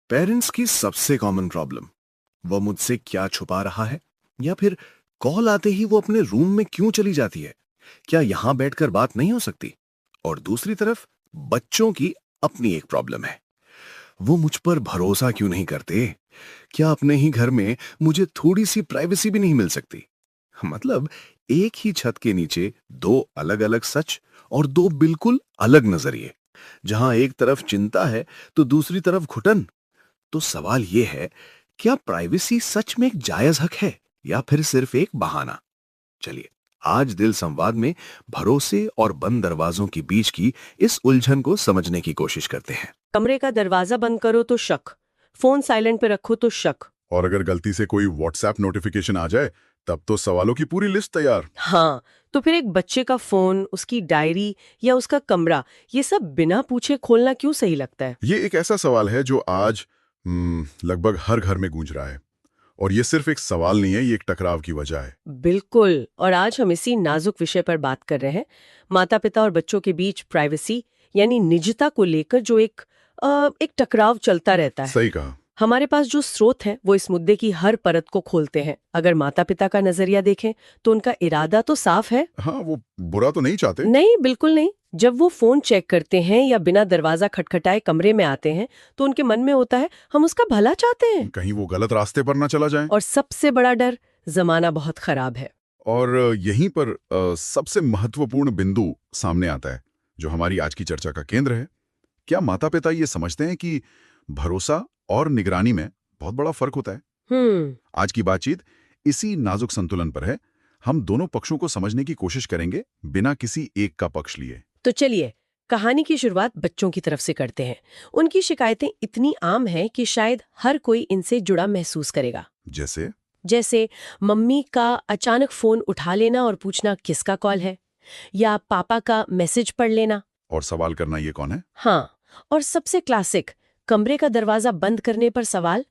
Parents की सबसे common problem, वो मुझसे क्या छुपा रहा है, या फिर कॉल आते ही वो अपने रूम में क्यों चली जाती है, क्या यहां बैठकर बात नहीं हो सकती। और दूसरी तरफ बच्चों की अपनी एक प्रॉब्लम है, वो मुझ पर भरोसा क्यों नहीं करते, क्या अपने ही घर में मुझे थोड़ी सी प्राइवेसी भी नहीं मिल सकती। मतलब एक ही छत के नीचे दो अलग अलग सच और दो बिल्कुल अलग नजरिए, जहां एक तरफ चिंता है तो दूसरी तरफ घुटन। तो सवाल यह है, क्या प्राइवेसी सच में एक जायज हक है या फिर सिर्फ एक बहाना। चलिए आज दिल संवाद में भरोसे और बंद दरवाजों के बीच की इस उलझन को समझने की कोशिश करते हैं। कमरे का दरवाजा बंद करो तो शक, फोन साइलेंट पे रखो तो शक। और अगर गलती से कोई व्हाट्सएप नोटिफिकेशन आ जाए तब तो सवालों की पूरी लिस्ट तैयार। हाँ, तो फिर एक बच्चे का फोन, उसकी डायरी या उसका कमरा, ये सब बिना पूछे खोलना क्यों सही लगता है? ये एक ऐसा सवाल है जो आज लगभग हर घर में गूंज रहा है। और ये सिर्फ एक सवाल नहीं है, ये एक टकराव की वजह है। बिल्कुल, और आज हम इसी नाजुक विषय पर बात कर रहे हैं, माता पिता और बच्चों के बीच प्राइवेसी यानी निजता को लेकर जो एक टकराव चलता रहता है। सही कहा। हमारे पास जो स्रोत हैं वो इस मुद्दे की हर परत को खोलते हैं। अगर माता पिता का नजरिया देखें तो उनका इरादा तो साफ है। हाँ, वो बुरा तो नहीं चाहते। नहीं, बिल्कुल नहीं। जब वो फोन चेक करते हैं या बिना दरवाजा खटखटाए कमरे में आते हैं तो उनके मन में होता है हम उसका भला चाहते हैं। कहीं वो गलत रास्ते पर ना चला जाए। और सबसे बड़ा डर, जमाना बहुत खराब है। और यहीं पर सबसे महत्वपूर्ण बिंदु सामने आता है जो हमारी आज की चर्चा का केंद्र है। क्या माता पिता ये समझते हैं कि भरोसा और निगरानी में बहुत बड़ा फर्क होता है? आज की बातचीत इसी नाजुक संतुलन पर है। हम दोनों पक्षों को समझने की कोशिश करेंगे बिना किसी एक का पक्ष लिए। तो चलिए कहानी की शुरुआत बच्चों की तरफ से करते हैं। उनकी शिकायतें इतनी आम हैं कि शायद हर कोई इनसे जुड़ा महसूस करेगा। जैसे मम्मी का अचानक फोन उठा लेना और पूछना किसका कॉल है, या पापा का मैसेज पढ़ लेना और सवाल करना ये कौन है। हाँ, और सबसे क्लासिक कमरे का दरवाजा बंद करने पर सवाल,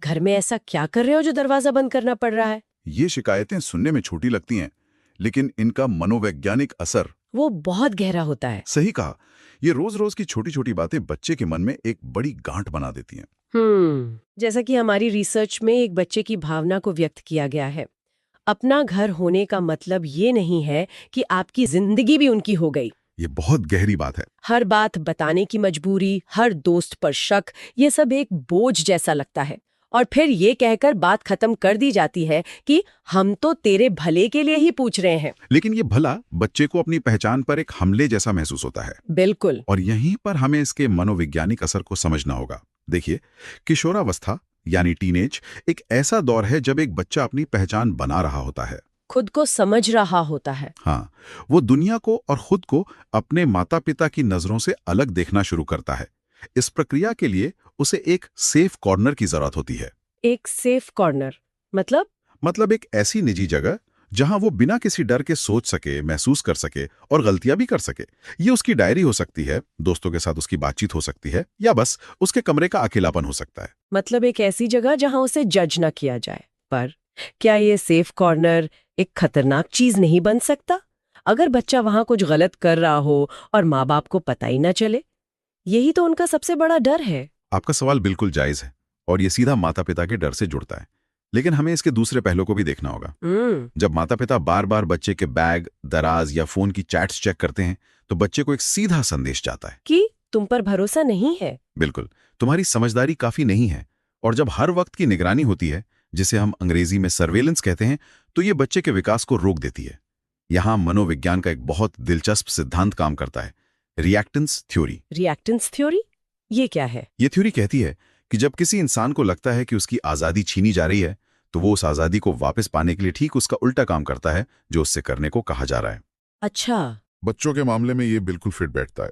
घर में ऐसा क्या कर रहे हो जो दरवाजा बंद करना पड़ रहा है। ये शिकायतें सुनने में छोटी लगती हैं, लेकिन इनका मनोवैज्ञानिक असर वो बहुत गहरा होता है। सही कहा। ये रोज रोज की छोटी छोटी बातें बच्चे के मन में एक बड़ी गांठ बना देती हैं। जैसा कि हमारी रिसर्च में एक बच्चे की भावना को व्यक्त किया गया है, अपना घर होने का मतलब ये नहीं है कि आपकी जिंदगी भी उनकी हो गई। ये बहुत गहरी बात है। हर बात बताने की मजबूरी, हर दोस्त पर शक, ये सब एक बोझ जैसा लगता है। और फिर ये कहकर बात खत्म कर दी जाती है कि हम तो तेरे भले के लिए ही पूछ रहे हैं। लेकिन ये भला बच्चे को अपनी पहचान पर एक हमले जैसा महसूस होता है। बिल्कुल। और यहीं पर हमें इसके मनोवैज्ञानिक असर को समझना होगा। देखिए, किशोरावस्था यानी टीनेज एक ऐसा दौर है जब एक बच्चा अपनी पहचान बना रहा होता है, खुद को समझ रहा होता है। हाँ, वो दुनिया को और खुद को अपने माता पिता की नजरों से अलग देखना शुरू करता है। इस प्रक्रिया के लिए उसे एक सेफ कॉर्नर की जरूरत होती है। एक सेफ कॉर्नर मतलब एक ऐसी निजी जगह जहां वो बिना किसी डर के सोच सके, महसूस कर सके और गलतियां भी कर सके। ये उसकी डायरी हो सकती है, दोस्तों के साथ उसकी बातचीत हो सकती है, या बस उसके कमरे का अकेलापन हो सकता है। मतलब एक ऐसी जगह जहां उसे जज न किया जाए। पर क्या ये सेफ कॉर्नर एक खतरनाक चीज नहीं बन सकता अगर बच्चा वहां कुछ गलत कर रहा हो और माँ बाप को पता ही ना चले? यही तो उनका सबसे बड़ा डर है। आपका सवाल बिल्कुल जायज है और ये सीधा माता पिता के डर से जुड़ता है। लेकिन हमें इसके दूसरे पहलू को भी देखना होगा। जब माता पिता बार बार बच्चे के बैग, दराज या फोन की चैट्स चेक करते हैं तो बच्चे को एक सीधा संदेश जाता है कि तुम पर भरोसा नहीं है। बिल्कुल, तुम्हारी समझदारी काफी नहीं है। और जब हर वक्त की निगरानी होती है, जिसे हम अंग्रेजी में सर्वेलेंस कहते हैं, तो ये बच्चे के विकास को रोक देती है। यहाँ मनोविज्ञान का एक बहुत दिलचस्प सिद्धांत काम करता है, रिएक्टेंस थ्योरी। रिएक्टेंस थ्योरी ये क्या है? ये थ्योरी कहती है कि जब किसी इंसान को लगता है कि उसकी आजादी छीनी जा रही है, तो वो उस आजादी को वापस पाने के लिए ठीक उसका उल्टा काम करता है जो उससे करने को कहा जा रहा है। अच्छा। बच्चों के मामले में ये बिल्कुल फिट बैठता है।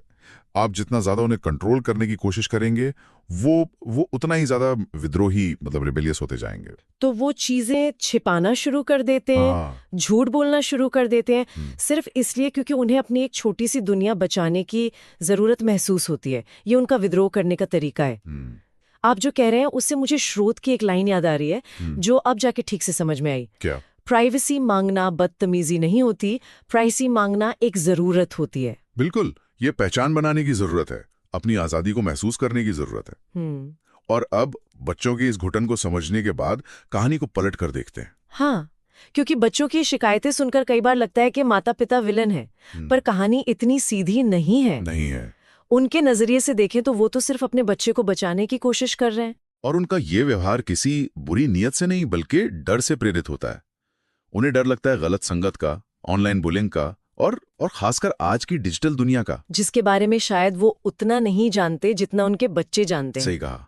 आप जितना ज्यादा उन्हें कंट्रोल करने की कोशिश करेंगे, वो उतना ही ज्यादा विद्रोही मतलब रिबेलियस होते जाएंगे। तो वो चीजें छिपाना शुरू कर देते हैं, झूठ बोलना शुरू कर देते हैं, सिर्फ इसलिए क्योंकि उन्हें अपनी एक छोटी सी दुनिया बचाने की जरूरत महसूस होती है। ये उनका विद्रोह करने का तरीका है। आप जो कह रहे हैं उससे मुझे स्रोत की एक लाइन याद आ रही है जो अब जाके ठीक से समझ में आई। क्या? प्राइवेसी मांगना बदतमीजी नहीं होती, प्राइवेसी मांगना एक जरूरत होती है। बिल्कुल, ये पहचान बनाने की जरूरत है, अपनी आजादी को महसूस करने की जरूरत है। और अब बच्चों की इस घुटन को समझने के बाद कहानी को पलट कर देखते हैं। हाँ, क्योंकि बच्चों की शिकायतें सुनकर कई बार लगता है कि माता पिता विलन है, पर कहानी इतनी सीधी नहीं है। नहीं है। उनके नजरिए से देखें तो वो तो सिर्फ अपने बच्चे को बचाने की कोशिश कर रहे हैं। और उनका ये व्यवहार किसी बुरी नीयत से नहीं बल्कि डर से प्रेरित होता है। उन्हें डर लगता है गलत संगत का, ऑनलाइन बुलिंग का और खासकर आज की डिजिटल दुनिया का, जिसके बारे में शायद वो उतना नहीं जानते जितना उनके बच्चे जानते हैं। सही कहा।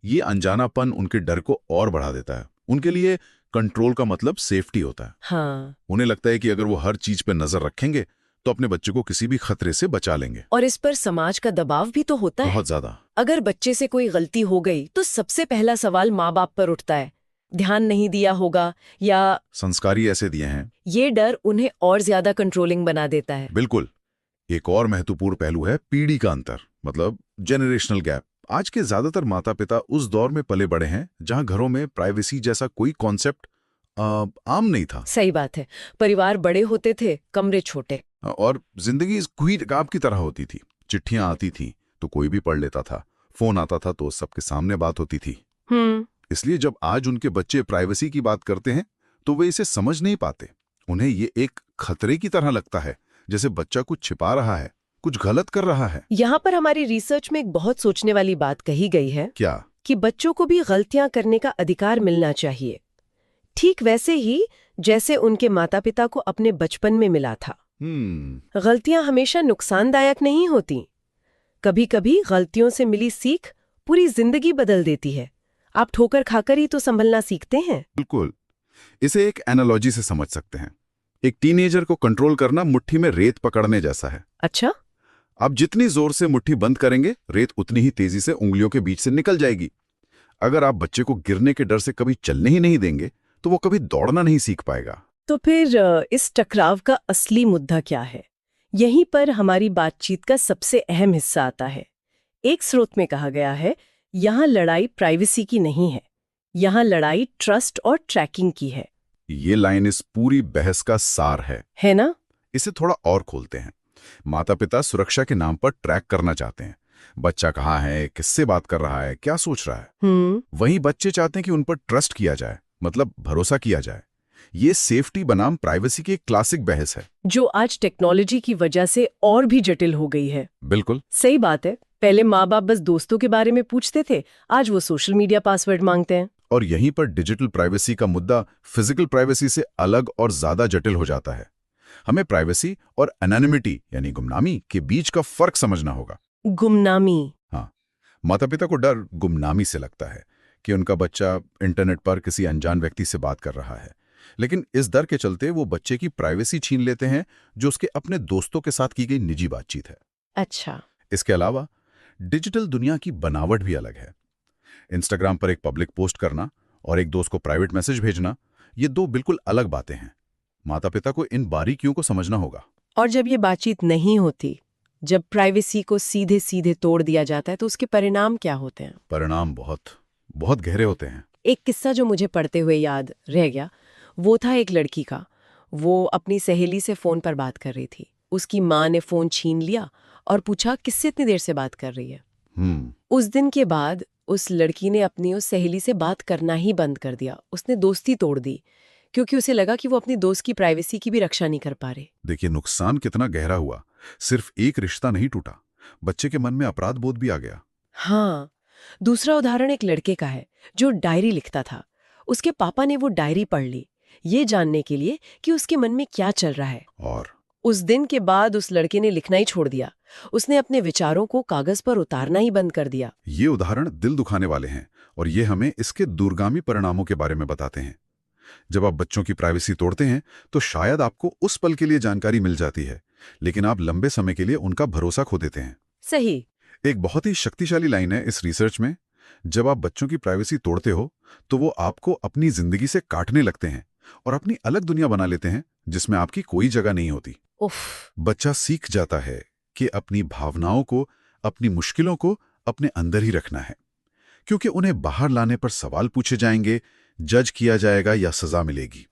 ये अनजानापन उनके डर को और बढ़ा देता है। उनके लिए कंट्रोल का मतलब सेफ्टी होता है। हाँ, उन्हें लगता है कि अगर वो हर चीज पे नजर रखेंगे तो अपने बच्चे को किसी भी खतरे से बचा लेंगे। और इस पर समाज का दबाव भी तो होता है। बहुत ज्यादा। अगर बच्चे से कोई गलती हो गई तो सबसे पहला सवाल माँ बाप पर उठता है, ध्यान नहीं दिया होगा या संस्कारी ऐसे दिए हैं। ये डर उन्हें और ज्यादा कंट्रोलिंग बना देता है। बिल्कुल। एक और महत्वपूर्ण पहलू है पीढ़ी का अंतर, मतलब जेनरेशनल गैप। आज के ज्यादातर माता पिता उस दौर में पले बड़े हैं जहां घरों में प्राइवेसी जैसा कोई कॉन्सेप्ट आम नहीं था। सही बात है, परिवार बड़े होते थे, कमरे छोटे। और जिंदगी खुई किताब की तरह होती थी। चिट्ठियां आती थी तो कोई भी पढ़ लेता था, फोन आता था तो सबके सामने बात होती थी। इसलिए जब आज उनके बच्चे प्राइवेसी की बात करते हैं तो वे इसे समझ नहीं पाते। उन्हें ये एक खतरे की तरह लगता है, जैसे बच्चा कुछ छिपा रहा है, कुछ गलत कर रहा है। यहाँ पर हमारी रिसर्च में एक बहुत सोचने वाली बात कही गई है। क्या? कि बच्चों को भी गलतियां करने का अधिकार मिलना चाहिए, ठीक वैसे ही जैसे उनके माता पिता को अपने बचपन में मिला था। गलतियां हमेशा नुकसानदायक नहीं होती। कभी कभी गलतियों से मिली सीख पूरी जिंदगी बदल देती है। आप ठोकर खाकर ही तो संभलना सीखते हैं। बिल्कुल। इसे एक एनालॉजी से समझ सकते हैं। एक टीनेजर को कंट्रोल करना मुट्ठी में रेत पकड़ने जैसा है। अच्छा? आप जितनी जोर से मुट्ठी बंद करेंगे, रेत उतनी ही तेजी से उंगलियों के बीच से निकल जाएगी। अगर आप बच्चे को गिरने के डर से कभी चलने ही नहीं देंगे तो वो कभी दौड़ना नहीं सीख पाएगा। तो फिर इस टकराव का असली मुद्दा क्या है? यहीं पर हमारी बातचीत का सबसे अहम हिस्सा आता है। एक स्रोत में कहा गया है, यहाँ लड़ाई प्राइवेसी की नहीं है, यहाँ लड़ाई ट्रस्ट और ट्रैकिंग की है। ये लाइन इस पूरी बहस का सार है ना? इसे थोड़ा और खोलते हैं। माता पिता सुरक्षा के नाम पर ट्रैक करना चाहते हैं। बच्चा कहाँ है, किससे बात कर रहा है, क्या सोच रहा है। वहीं बच्चे चाहते हैं कि उन पर ट्रस्ट किया जाए, मतलब भरोसा किया जाए। ये सेफ्टी बनाम प्राइवेसी की एक क्लासिक बहस है, जो आज टेक्नोलॉजी की वजह से और भी जटिल हो गई है। बिल्कुल सही बात है। पहले माँ बाप बस दोस्तों के बारे में पूछते थे, आज वो सोशल मीडिया पासवर्ड मांगते हैं। और यहीं पर डिजिटल प्राइवेसी का मुद्दा फिजिकल प्राइवेसी से अलग और ज्यादा जटिल हो जाता है। हमें प्राइवेसी और एनोनिमिटी यानी गुमनामी के बीच का फर्क समझना होगा। गुमनामी? हाँ, माता पिता को डर गुमनामी से लगता है कि उनका बच्चा इंटरनेट पर किसी अनजान व्यक्ति से बात कर रहा है, लेकिन इस डर के चलते वो बच्चे की प्राइवेसी छीन लेते हैं, जो उसके अपने दोस्तों के साथ की गई निजी बातचीत है। अच्छा। इसके अलावा डिजिटल दुनिया की बनावट भी अलग है। इंस्टाग्राम पर एक पब्लिक पोस्ट करना और एक दोस्त को प्राइवेट मैसेज भेजना, ये दो बिल्कुल अलग बातें हैं। माता पिता को इन बारीकियों को समझना होगा। और जब ये बातचीत नहीं होती, जब प्राइवेसी को सीधे सीधे तोड़ दिया जाता है, तो उसके परिणाम क्या होते हैं? परिणाम बहुत बहुत गहरे होते हैं। एक किस्सा जो मुझे पढ़ते हुए याद रह गया, वो था एक लड़की का। वो अपनी सहेली से फोन पर बात कर रही थी। उसकी माँ ने फोन छीन लिया और पूछा, किससे इतनी देर से बात कर रही है। उस दिन के बाद उस लड़की ने अपनी उस सहेली से बात करना ही बंद कर दिया। उसने दोस्ती तोड़ दी, क्योंकि उसे लगा कि वो अपनी दोस्त की प्राइवेसी की भी रक्षा नहीं कर पा रहे। देखिए नुकसान कितना गहरा हुआ। सिर्फ एक रिश्ता नहीं टूटा, बच्चे के मन में अपराध बोध भी आ गया। हाँ। दूसरा उदाहरण एक लड़के का है जो डायरी लिखता था। उसके पापा ने वो डायरी पढ़ ली, ये जानने के लिए कि उसके मन में क्या चल रहा है। और उस दिन के बाद उस लड़के ने लिखना ही छोड़ दिया। उसने अपने विचारों को कागज पर उतारना ही बंद कर दिया। ये उदाहरण दिल दुखाने वाले हैं और ये हमें इसके दूरगामी परिणामों के बारे में बताते हैं। जब आप बच्चों की प्राइवेसी तोड़ते हैं तो शायद आपको उस पल के लिए जानकारी मिल जाती है, लेकिन आप लंबे समय के लिए उनका भरोसा खो देते हैं। सही। एक बहुत ही शक्तिशाली लाइन है इस रिसर्च में, जब आप बच्चों की प्राइवेसी तोड़ते हो तो वो आपको अपनी जिंदगी से काटने लगते हैं और अपनी अलग दुनिया बना लेते हैं जिसमें आपकी कोई जगह नहीं होती। बच्चा सीख जाता है कि अपनी भावनाओं को, अपनी मुश्किलों को अपने अंदर ही रखना है, क्योंकि उन्हें बाहर लाने पर सवाल पूछे जाएंगे, जज किया जाएगा या सजा मिलेगी।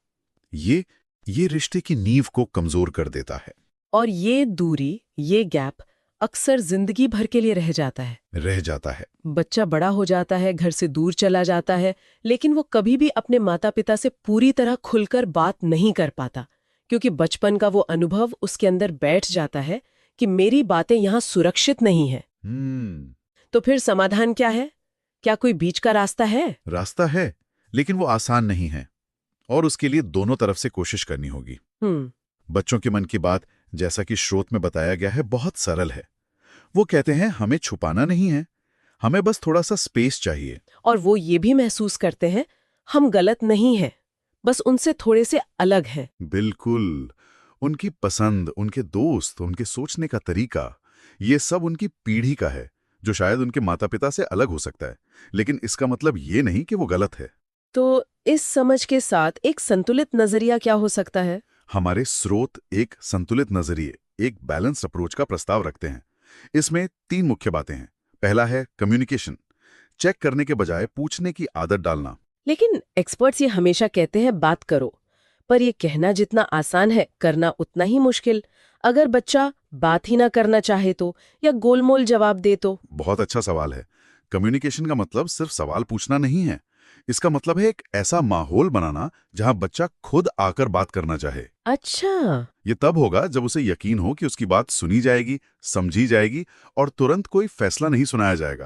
ये रिश्ते की नींव को कमजोर कर देता है। और ये दूरी, ये गैप अक्सर जिंदगी भर के लिए रह जाता है। रह जाता है। बच्चा बड़ा हो जाता है, घर से दूर चला जाता है, लेकिन वो कभी भी अपने माता पिता से पूरी तरह खुलकर बात नहीं कर पाता, क्योंकि बचपन का वो अनुभव उसके अंदर बैठ जाता है कि मेरी बातें यहाँ सुरक्षित नहीं है। तो फिर समाधान क्या है? क्या कोई बीच का रास्ता है? रास्ता है, लेकिन वो आसान नहीं है और उसके लिए दोनों तरफ से कोशिश करनी होगी। बच्चों के मन की बात, जैसा कि स्रोत में बताया गया है, बहुत सरल है। वो कहते हैं हमें छुपाना नहीं है, हमें बस थोड़ा सा स्पेस चाहिए। और वो ये भी महसूस करते हैं हम गलत नहीं हैं, बस उनसे थोड़े से अलग हैं। बिल्कुल। उनकी पसंद, उनके दोस्त, उनके सोचने का तरीका, ये सब उनकी पीढ़ी का है, जो शायद उनके माता पिता से अलग हो सकता है, लेकिन इसका मतलब ये नहीं कि वो गलत है। तो इस समझ के साथ एक संतुलित नजरिया क्या हो सकता है? हमारे स्रोत एक संतुलित नजरिए, एक बैलेंस्ड अप्रोच का प्रस्ताव रखते हैं। इसमें 3 मुख्य बातें हैं। पहला है कम्युनिकेशन, चेक करने के बजाय पूछने की आदत डालना। लेकिन एक्सपर्ट्स ये हमेशा कहते हैं बात करो, पर ये कहना जितना आसान है, करना उतना ही मुश्किल। अगर बच्चा बात ही ना करना चाहे तो, या गोलमोल जवाब दे तो? बहुत अच्छा सवाल है। कम्युनिकेशन का मतलब सिर्फ सवाल पूछना नहीं है। इसका मतलब है एक ऐसा माहौल बनाना जहां बच्चा खुद आकर बात करना चाहे। अच्छा। ये तब होगा जब उसे यकीन हो कि उसकी बात सुनी जाएगी, समझी जाएगी और तुरंत कोई फैसला नहीं सुनाया जाएगा।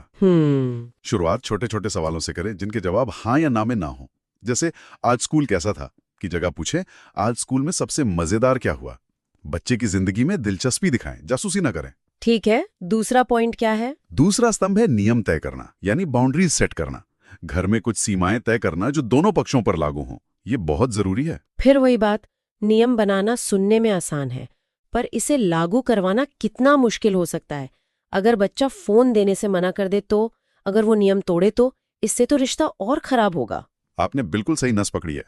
शुरुआत छोटे छोटे सवालों से करें जिनके जवाब हाँ या ना में ना हो। जैसे आज स्कूल कैसा था की जगह पूछें आज स्कूल में सबसे मजेदार क्या हुआ। बच्चे की जिंदगी में दिलचस्पी दिखाएं, जासूसी ना करें। ठीक है, दूसरा पॉइंट क्या है? दूसरा स्तंभ है नियम तय करना, यानी बाउंड्रीज सेट करना। घर में कुछ सीमाएं तय करना जो दोनों पक्षों पर लागू हों। ये बहुत जरूरी है। फिर वही बात, नियम बनाना सुनने में आसान है, पर इसे लागू करवाना कितना मुश्किल हो सकता है। अगर बच्चा फोन देने से मना कर दे तो, अगर वो नियम तोड़े तो, इससे तो रिश्ता और खराब होगा। आपने बिल्कुल सही नस पकड़ी है।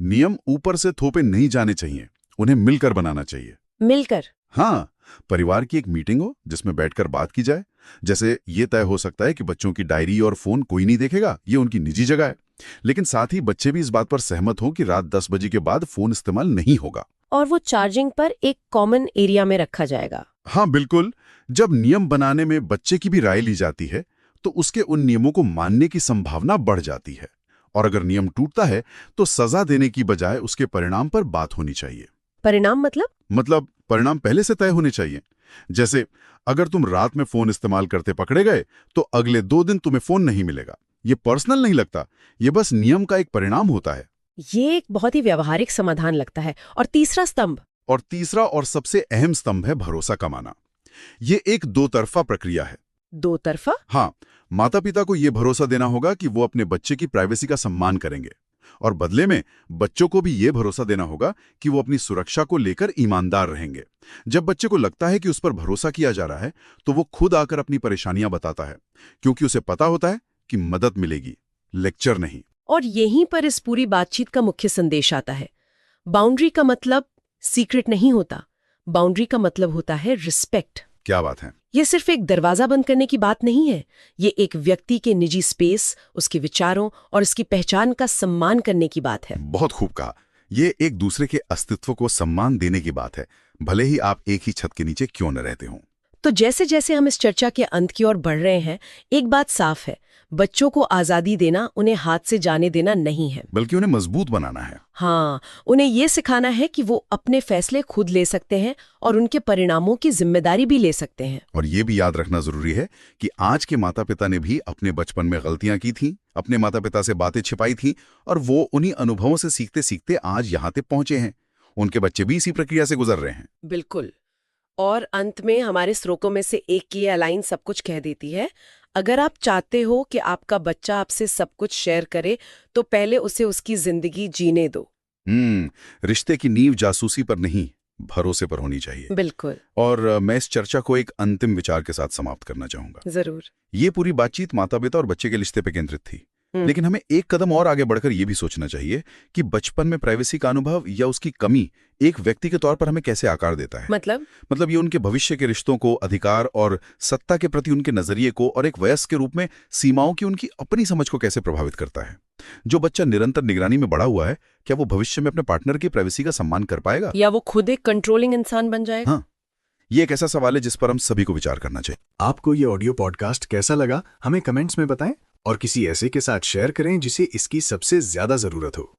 नियम ऊपर से थोपे नहीं जाने चाहिए, उन्हें मिलकर बनाना चाहिए। मिलकर? हाँ, परिवार की एक मीटिंग हो जिसमें बैठकर बात की जाए। जैसे ये तय हो सकता है कि बच्चों की डायरी और फोन कोई नहीं देखेगा, ये उनकी निजी जगह है। लेकिन साथ ही बच्चे भी इस बात पर सहमत हो कि रात 10 बजे के बाद फोन इस्तेमाल नहीं होगा। और वो चार्जिंग पर एक कॉमन एरिया में रखा जाएगा। हाँ बिल्कुल। जब नियम बनाने में बच्चे की भी राय ली जाती है तो उसके उन नियमों को मानने की संभावना बढ़ जाती है। और अगर नियम टूटता है तो सजा देने की बजाय उसके परिणाम पर बात होनी चाहिए। परिणाम मतलब परिणाम पहले से तय होने चाहिए। जैसे अगर तुम रात में फोन इस्तेमाल करते पकड़े गए तो अगले 2 दिन तुम्हें फोन नहीं मिलेगा। ये पर्सनल नहीं लगता, ये बस नियम का एक परिणाम होता है। ये एक बहुत ही व्यावहारिक समाधान लगता है। और तीसरा स्तंभ? और तीसरा और सबसे अहम स्तंभ है भरोसा कमाना। ये एक 2 तरफा प्रक्रिया है। 2 तरफा? हाँ, माता पिता को यह भरोसा देना होगा कि वो अपने बच्चे की प्राइवेसी का सम्मान करेंगे, और बदले में बच्चों को भी ये भरोसा देना होगा कि वो अपनी सुरक्षा को लेकर ईमानदार रहेंगे। जब बच्चे को लगता है कि उस पर भरोसा किया जा रहा है तो वो खुद आकर अपनी परेशानियां बताता है, क्योंकि उसे पता होता है कि मदद मिलेगी, लेक्चर नहीं। और यहीं पर इस पूरी बातचीत का मुख्य संदेश आता है। बाउंड्री का मतलब सीक्रेट नहीं होता, बाउंड्री का मतलब होता है रिस्पेक्ट। क्या बात है। ये सिर्फ एक दरवाजा बंद करने की बात नहीं है, ये एक व्यक्ति के निजी स्पेस, उसके विचारों और उसकी पहचान का सम्मान करने की बात है। बहुत खूब कहा। ये एक दूसरे के अस्तित्व को सम्मान देने की बात है, भले ही आप एक ही छत के नीचे क्यों न रहते हों। तो जैसे जैसे हम इस चर्चा के अंत की ओर बढ़ रहे हैं, एक बात साफ है, बच्चों को आजादी देना उन्हें हाथ से जाने देना नहीं है, बल्कि उन्हें मजबूत बनाना है। हाँ, उन्हें ये सिखाना है कि वो अपने फैसले खुद ले सकते हैं और उनके परिणामों की जिम्मेदारी भी ले सकते हैं। और ये भी याद रखना जरूरी है कि आज के माता पिता ने भी अपने बचपन में गलतियां की थीं, अपने माता पिता से बातें छिपाई थीं, और वो उन्हीं अनुभवों से सीखते सीखते आज यहाँ तक पहुंचे हैं। उनके बच्चे भी इसी प्रक्रिया से गुजर रहे हैं। बिल्कुल। और अंत में हमारे स्रोतों में से एक की ये लाइन सब कुछ कह देती है। अगर आप चाहते हो कि आपका बच्चा आपसे सब कुछ शेयर करे तो पहले उसे उसकी जिंदगी जीने दो। रिश्ते की नींव जासूसी पर नहीं, भरोसे पर होनी चाहिए। बिल्कुल। और मैं इस चर्चा को एक अंतिम विचार के साथ समाप्त करना चाहूंगा। जरूर। ये पूरी बातचीत माता पिता और बच्चे के रिश्ते पे केंद्रित थी, लेकिन हमें एक कदम और आगे बढ़कर यह भी सोचना चाहिए कि बचपन में प्राइवेसी का अनुभव या उसकी कमी एक व्यक्ति के तौर पर हमें कैसे आकार देता है। मतलब ये उनके भविष्य के रिश्तों को, अधिकार और सत्ता के प्रति उनके नजरिए को, और एक वयस्क के रूप में सीमाओं की उनकी अपनी समझ को कैसे प्रभावित करता है। जो बच्चा निरंतर निगरानी में बड़ा हुआ है, क्या वो भविष्य में अपने पार्टनर की प्राइवेसी का सम्मान कर पाएगा, या वो खुद एक कंट्रोलिंग इंसान बन जाएगा? हाँ, ये एक ऐसा सवाल है जिस पर हम सभी को विचार करना चाहिए। आपको ये ऑडियो पॉडकास्ट कैसा लगा हमें कमेंट्स में बताएं और किसी ऐसे के साथ शेयर करें जिसे इसकी सबसे ज्यादा जरूरत हो।